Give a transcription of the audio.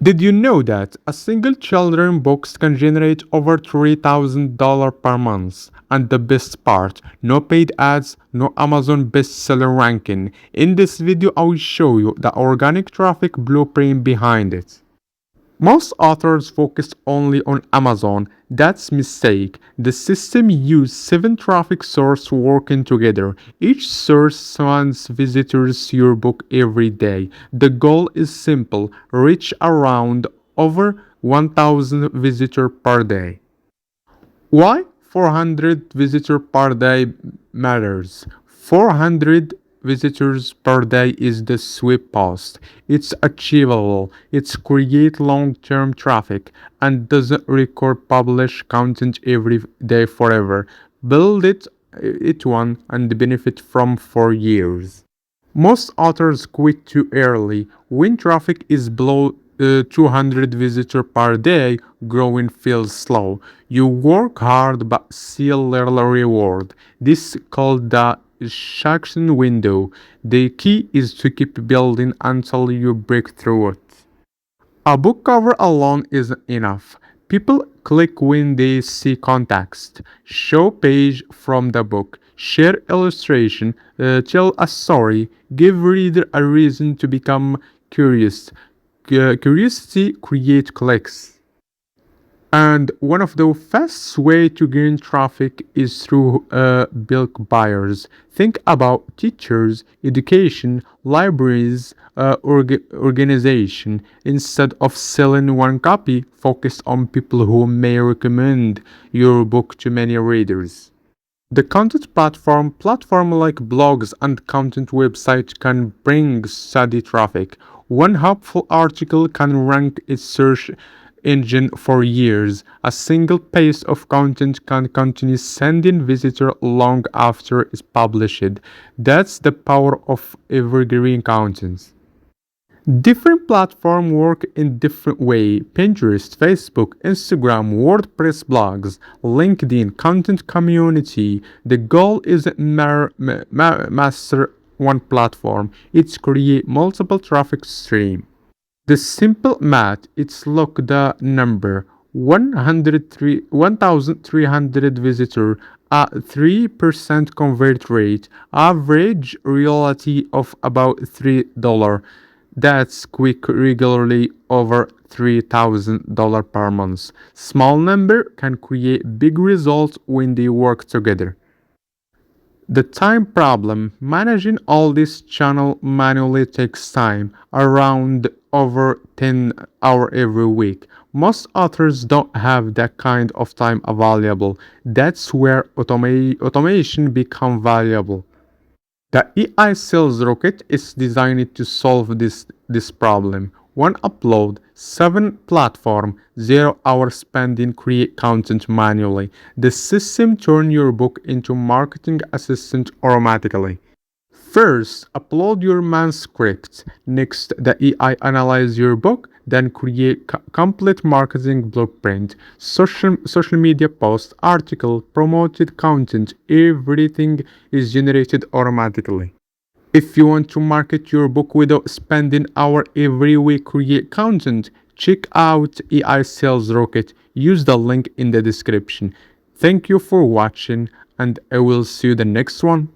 Did you know that a single children book can generate over $3,000 per month? And the best part, no paid ads, no Amazon bestseller ranking. In this video, I will show you the organic traffic blueprint behind it. Most authors focus only on Amazon. That's mistake. The system uses 7 traffic sources working together. Each source sends visitors to your book every day. The goal is simple: reach around over 1,000 visitors per day. Why 400 visitors per day matters? 400 visitors per day is the sweet spot. It's achievable. It's create long-term traffic and doesn't require publish content every day forever. Build it one and benefit from for years. Most authors quit too early. When traffic is below 200 visitors per day, growing feels slow. You work hard but see little reward. This is called the shaction window. The key is to keep building until you break through it. A book cover alone isn't enough. People click when they see context. Show page from the book. Share illustration. Tell a story. Give reader a reason to become curious. Curiosity creates clicks. And one of the fastest way to gain traffic is through bulk buyers. Think about teachers, education, libraries, organization. Instead of selling one copy, focus on people who may recommend your book to many readers. The content platform like blogs and content websites can bring steady traffic. One helpful article can rank its search engine for years. A single piece of content can continue sending visitors long after it's published. That's the power of evergreen content. Different platforms work in different way. Pinterest, Facebook, Instagram, WordPress blogs, LinkedIn, content community. The goal isn't master one platform. It's create multiple traffic stream. The simple math, it's look the number 1,300 visitor, a 3% convert rate, average reality of about $3. That's quick regularly over $3,000 per month. Small number can create big results when they work together. The time problem. Managing all this channel manually takes time, around over 10 hours every week. Most authors don't have that kind of time available. That's where automation becomes valuable. The AI sales rocket is designed to solve this problem. One upload, 7 platform, 0 hour spending create content manually. The system turn your book into marketing assistant automatically. First, upload your manuscript. Next, the AI analyze your book, then create complete marketing blueprint, social media post, article, promoted content, everything is generated automatically. If you want to market your book without spending hour every week create content, check out AI Sales Rocket. Use the link in the description. Thank you for watching and I will see you the next one.